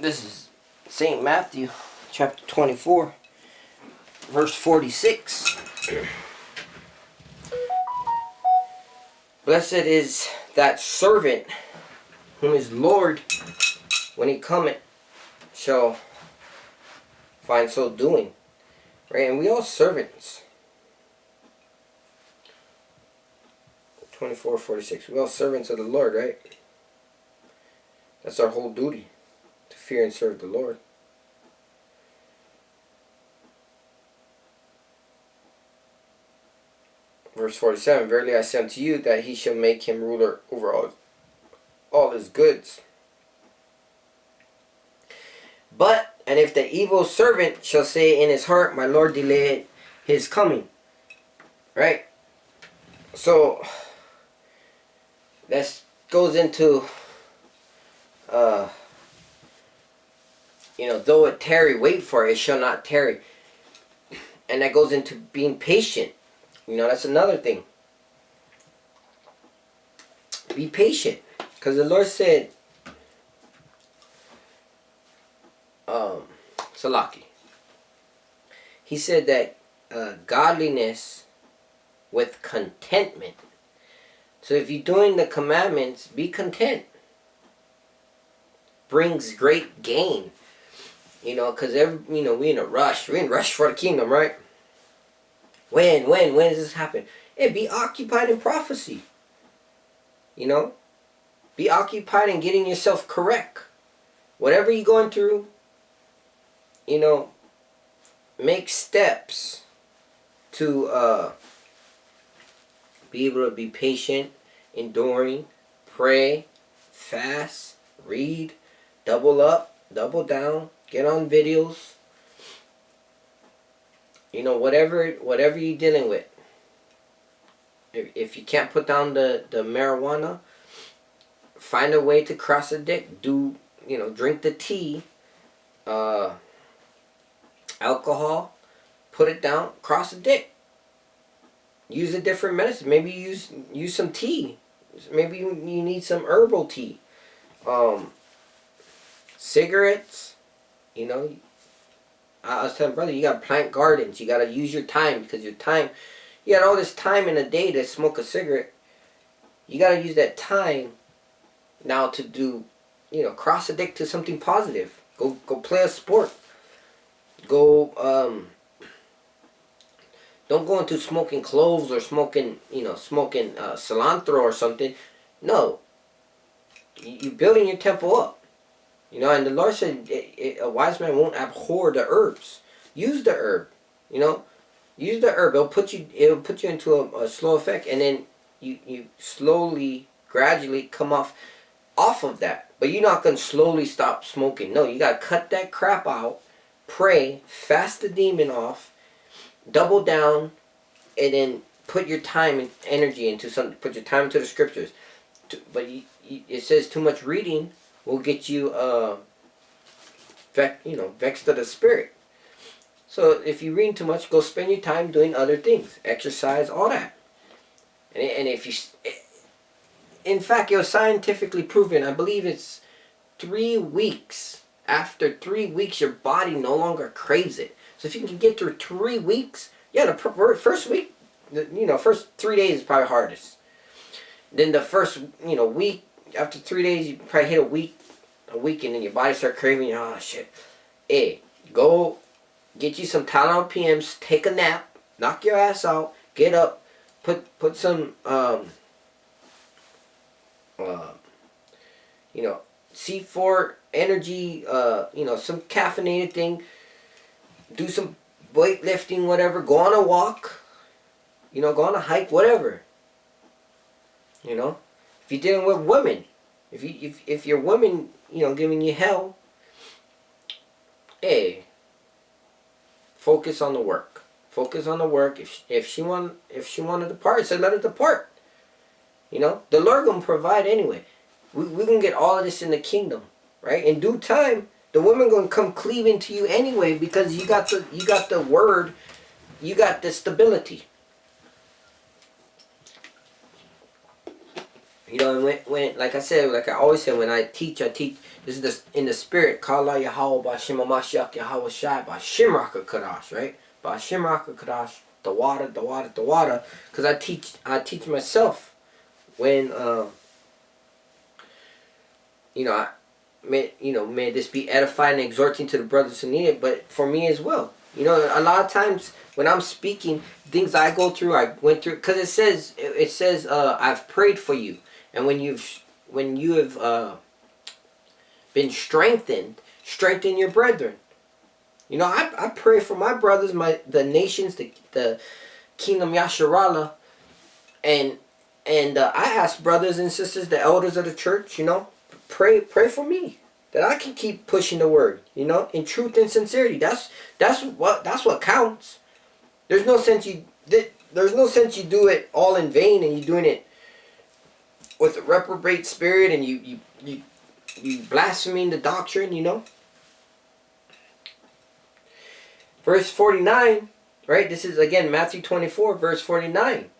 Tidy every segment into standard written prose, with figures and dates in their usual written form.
This is St. Matthew, chapter 24, verse 46. Blessed is that servant whom his Lord, when he cometh, shall find so doing. Right? And we all servants. 24:46. We all servants of the Lord, right? That's our whole duty, to fear and serve the Lord. Verse 47, verily I say unto you that he shall make him ruler over all his goods. But, and if the evil servant shall say in his heart, my Lord delayed his coming. Right? So, that goes into, though it tarry, wait for it, it shall not tarry. And that goes into being patient. That's another thing. Be patient. Because the Lord said, Salaki. He said that godliness with contentment. So if you're doing the commandments, be content. Brings great gain. Because we in a rush. We're in a rush for the kingdom, right? When does this happen? Hey, be occupied in prophecy. Be occupied in getting yourself correct. Whatever you're going through, make steps to be able to be patient, enduring, pray, fast, read, double up, double down, get on videos. Whatever you're dealing with. If you can't put down the marijuana, find a way to cross addict. Drink the tea, alcohol, put it down, cross addict. Use a different medicine. Maybe use some tea. Maybe you need some herbal tea. Cigarettes, I was telling brother, you gotta plant gardens. You gotta use your time, because you got all this time in a day to smoke a cigarette. You gotta use that time now to do, cross addict to something positive. Go play a sport. Don't go into smoking cloves or smoking cilantro or something. No. You're building your temple up. And the Lord said a wise man won't abhor the herbs. Use the herb. Use the herb. It'll put you into a slow effect, and then you slowly, gradually come off of that. But you're not going to slowly stop smoking. No, you got to cut that crap out, pray, fast the demon off, double down, and then put your time and energy into something. Put your time into the scriptures. But it says too much reading will get you vexed of the spirit. So if you read too much, go spend your time doing other things, exercise, all that. And if you, in fact, it was scientifically proven. I believe it's 3 weeks. After 3 weeks, your body no longer craves it. So if you can get through 3 weeks, the first week, first 3 days is probably hardest. Then the first, week, after 3 days, you probably hit a week, and then your body start craving. Oh shit! Hey, go get you some Tylenol PMs. Take a nap. Knock your ass out. Get up. Put some C4 energy. Some caffeinated thing. Do some weightlifting, whatever. Go on a walk. Go on a hike, whatever. If you're dealing with women, if your women, giving you hell, hey, focus on the work. Focus on the work. If she wanted to depart, say let her depart. The Lord gonna provide anyway. We gonna get all of this in the kingdom, right? In due time, the women gonna come cleave into you anyway, because you got the word, you got the stability. You know, and when like I said, like I always say, when I teach, this is in the spirit. Kala Yahweh Bashim Mashiach Yahweh Shai Bashim Raka Kadash, right? Bashim Raka Kadash, the water, the water, the water. Because I teach myself when may this be edifying and exhorting to the brothers who need it, but for me as well. You know, a lot of times when I'm speaking, things I go through, I went through, because it says, I've prayed for you, and when you have been strengthened, strengthen your brethren. You know, I pray for my brothers, the nations, the kingdom Yasharala, and I ask brothers and sisters, the elders of the church, you know, pray for me that I can keep pushing the word, you know, in truth and sincerity. That's what counts. There's no sense you do it all in vain, and you're doing it with a reprobate spirit, and you blaspheming the doctrine, you know. Verse 49, right? This is again Matthew 24, verse 49.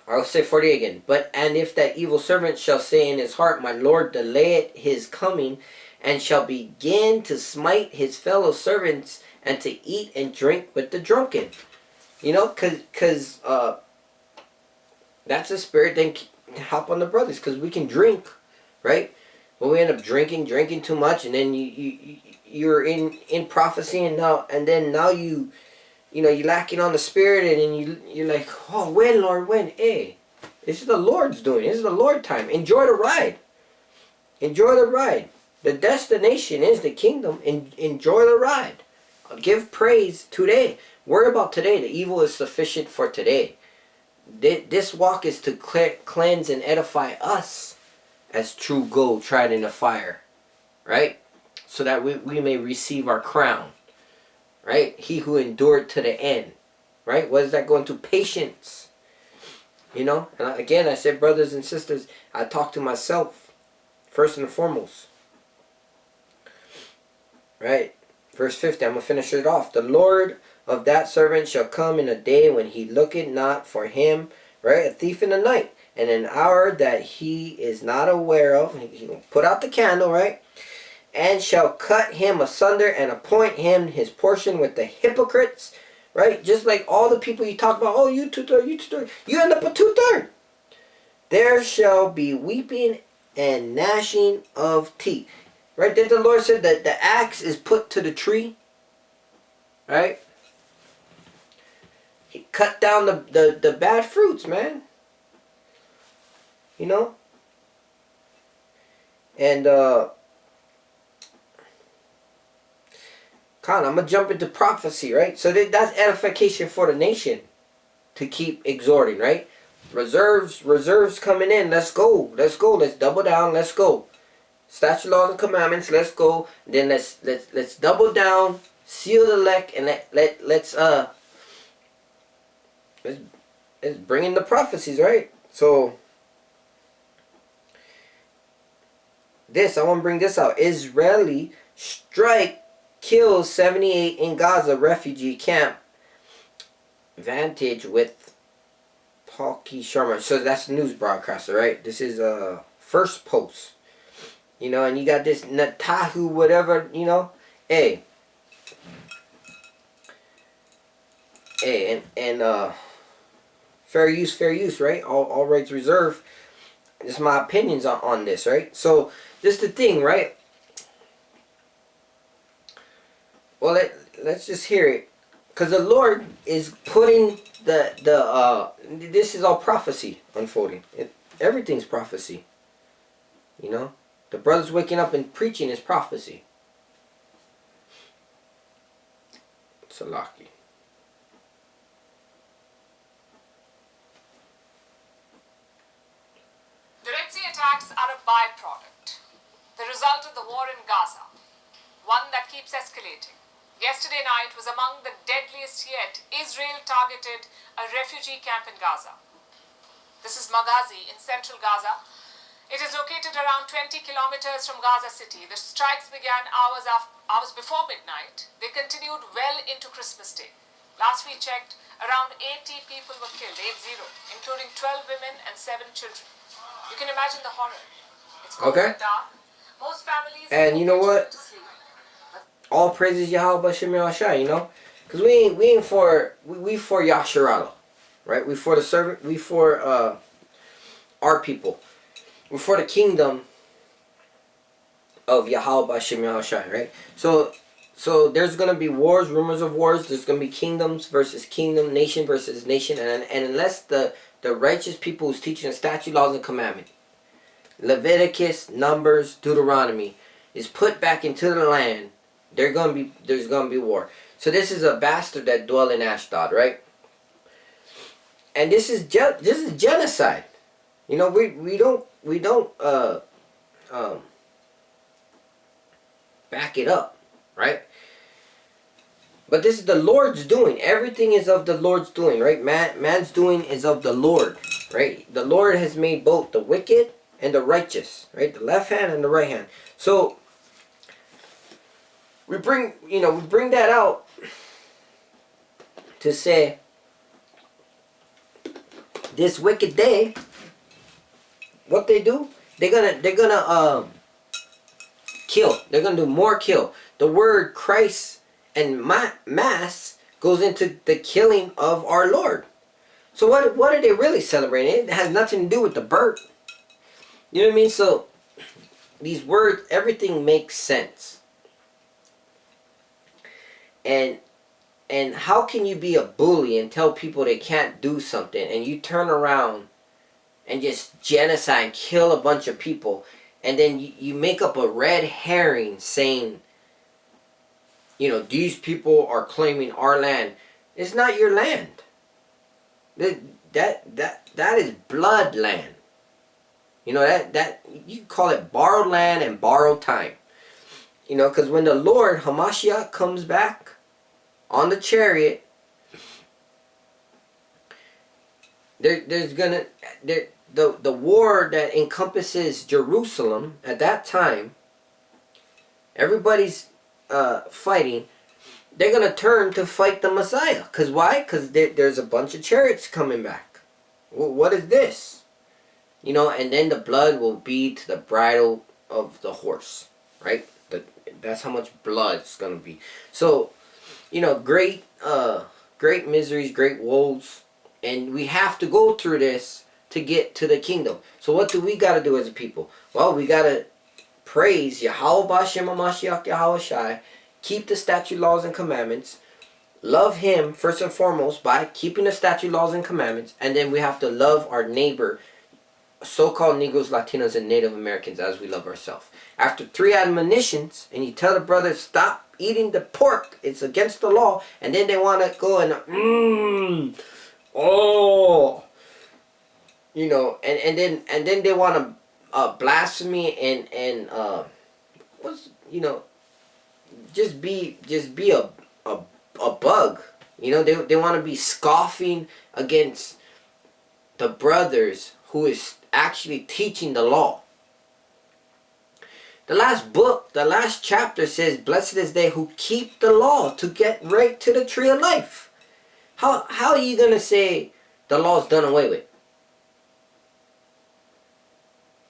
I'll say 40 again. And if that evil servant shall say in his heart, my Lord delayeth his coming, and shall begin to smite his fellow servants, and to eat and drink with the drunken. You know, because that's a spirit then help on the brothers, because we can drink, right? But we end up drinking too much, and then you're in prophecy, and now you're lacking on the spirit, and then you're like, oh, when, Lord, when? Hey, this is the Lord's doing. This is the Lord time. Enjoy the ride. Enjoy the ride. The destination is the kingdom. Enjoy the ride. Give praise today. Worry about today. The evil is sufficient for today. This walk is to cleanse and edify us as true gold tried in the fire. Right? So that we may receive our crown. Right? He who endured to the end. Right? What is that going to? Patience. You know? And again, I said, brothers and sisters, I talk to myself. First and foremost. Right? Verse 50, I'm going to finish it off. The Lord of that servant shall come in a day when he looketh not for him. Right? A thief in the night. And an hour that he is not aware of. He will put out the candle, right? And shall cut him asunder and appoint him his portion with the hypocrites. Right? Just like all the people you talk about, oh, you 2/3, you 2/3. You end up a 2/3. There shall be weeping and gnashing of teeth. Right? Then the Lord said that the axe is put to the tree. Right? He cut down the bad fruits, man. You know? And, I'm going to jump into prophecy, right? So that's edification for the nation to keep exhorting, right? Reserves coming in. Let's go. Let's double down. Let's go. Statute, laws, and commandments. Let's go. Then let's double down, seal the elect, and let's bring in the prophecies, right? So I want to bring this out. Israeli strike kills 78 in Gaza refugee camp. Vantage with Palki Sharma. So that's the news broadcaster, right? This is First Post. You know, and you got this Netanyahu, whatever, you know. Hey, and fair use, right? All rights reserved. This is my opinions on this, right? So this is the thing, right? Well, let's just hear it, because the Lord is putting this is all prophecy unfolding. Everything's prophecy. You know, the brothers waking up and preaching is prophecy. Salaki. The Red Sea attacks are a byproduct, the result of the war in Gaza, one that keeps escalating. Yesterday night was among the deadliest yet. Israel targeted a refugee camp in Gaza. This is Maghazi in central Gaza. It is located around 20 kilometers from Gaza City. The strikes began hours before midnight. They continued well into Christmas Day. Last we checked, around 80 people were killed, 80, including 12 women and 7 children. You can imagine the horror. It's cold Okay. and dark. Most families And you know put what? to sleep. All praises Yahweh Shem Yahshai, you know? Because we ain't for, we for Yasharallah. Right? We for the servant, we for our people. We're for the kingdom of Yahweh Shem Yahshai, right? So there's going to be wars, rumors of wars. There's going to be kingdoms versus kingdom, nation versus nation. And unless the righteous people who's teaching the statute, laws, and commandment, Leviticus, Numbers, Deuteronomy, is put back into the land, there's going to be war. So this is a bastard that dwell in Ashdod, right? And this is genocide. You know, we don't back it up, right? But this is the Lord's doing. Everything is of the Lord's doing, right? Man's doing is of the Lord, right? The Lord has made both the wicked and the righteous, right? The left hand and the right hand. So we bring that out to say this wicked day, what they do, they're gonna kill. They're gonna do more kill. The word Christ and mass goes into the killing of our Lord. So what are they really celebrating? It has nothing to do with the birth. You know what I mean? So these words, everything makes sense. And how can you be a bully and tell people they can't do something, and you turn around and just genocide, kill a bunch of people, and then you make up a red herring saying, you know, these people are claiming our land. It's not your land. That is blood land. You know, that you call it borrowed land and borrowed time. You know, because when the Lord Hamashiach comes back on the chariot, the war that encompasses Jerusalem at that time, everybody's fighting. They're gonna turn to fight the Messiah. Cause why? Cause there's a bunch of chariots coming back. What is this? You know, and then the blood will be to the bridle of the horse, right? That's how much blood it's gonna be. So, you know, great miseries, great woes, and we have to go through this to get to the kingdom. So what do we gotta do as a people? Well, we gotta praise Yahweh B'Shem HaMashiach Yahweh Shai, keep the statute, laws, and commandments, love Him first and foremost by keeping the statute, laws, and commandments, and then we have to love our neighbor, so-called Negroes, Latinos, and Native Americans as we love ourselves. After 3 admonitions, and you tell the brother, stop eating the pork, it's against the law, and then they want to go and, you know, and then they want to blasphemy and what's, you know, just be a bug. You know, they want to be scoffing against the brothers who is actually teaching the law. The last book, the last chapter says, blessed is they who keep the law to get right to the tree of life. How are you going to say the law's done away with?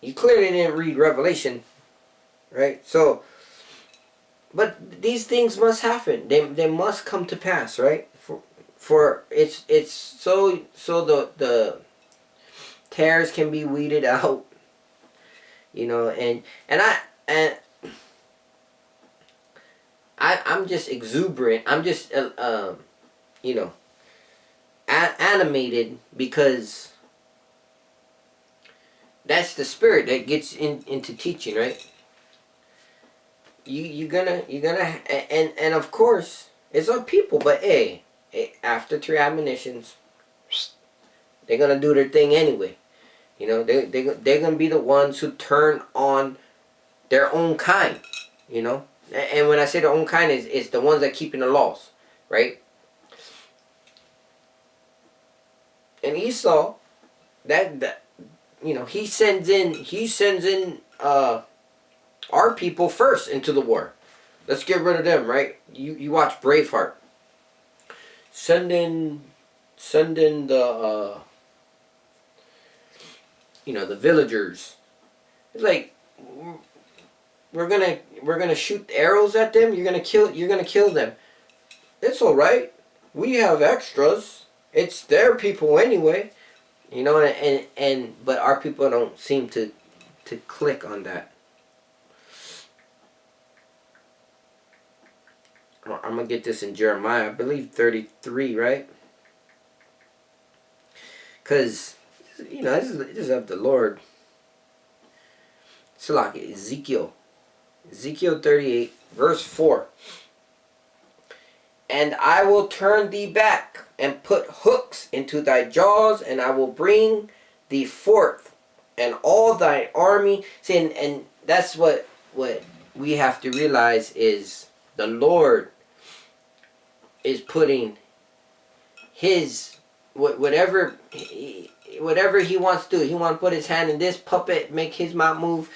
You clearly didn't read Revelation, right? So, but these things must happen. They must come to pass, right? For it's so the tares can be weeded out, you know, and I'm just exuberant. I'm just you know, animated because that's the spirit that gets into teaching, right? You're gonna and of course it's our people, but hey, after 3 admonitions, they're gonna do their thing anyway. You know, they're gonna be the ones who turn on their own kind. You know, and when I say their own kind, is the ones that keeping the laws, right? And Esau, that you know, he sends in our people first into the war. Let's get rid of them, right? You watch Braveheart. sending the the villagers. It's like we're gonna shoot arrows at them. You're gonna kill them. It's all right. We have extras. It's their people anyway. But our people don't seem to click on that. I'm gonna get this in Jeremiah, I believe 33, right? Because this is of the Lord. It's like Ezekiel 38, verse 4. And I will turn thee back and put hooks into thy jaws, and I will bring thee forth and all thy army. See, and that's what we have to realize is the Lord is putting his whatever he wants to do. He wants to put his hand in this puppet, make his mouth move.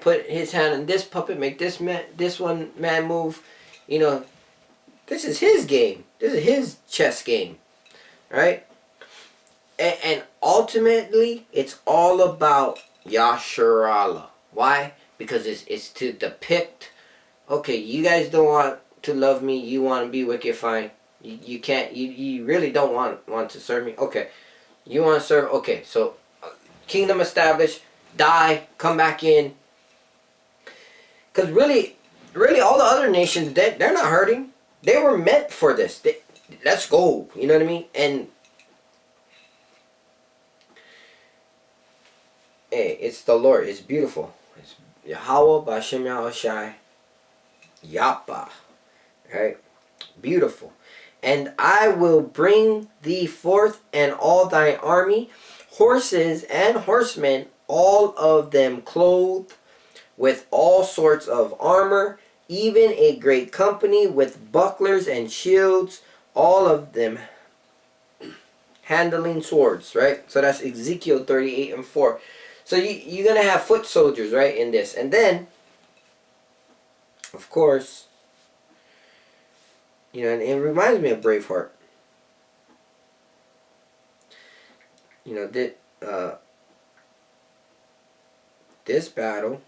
Put his hand in this puppet, make this one man move. This is his game. This is his chess game, right? And ultimately, it's all about Yasharallah. Why? Because it's to depict. Okay, you guys don't want to love me. You want to be wicked. Fine. You can't. You really don't want to serve me. Okay, you want to serve. Okay, so kingdom established. Die. Come back in. Because really, all the other nations, they're not hurting. They were meant for this. Let's go. You know what I mean? And hey, it's the Lord. It's beautiful. It's Yahweh B'Hashem Yahushai Yapa. Right? Beautiful. And I will bring thee forth and all thy army, horses and horsemen, all of them clothed with all sorts of armor, even a great company with bucklers and shields, all of them handling swords, right? So that's Ezekiel 38 and 4. So you're going to have foot soldiers, right, in this. And then, of course, and it reminds me of Braveheart. This battle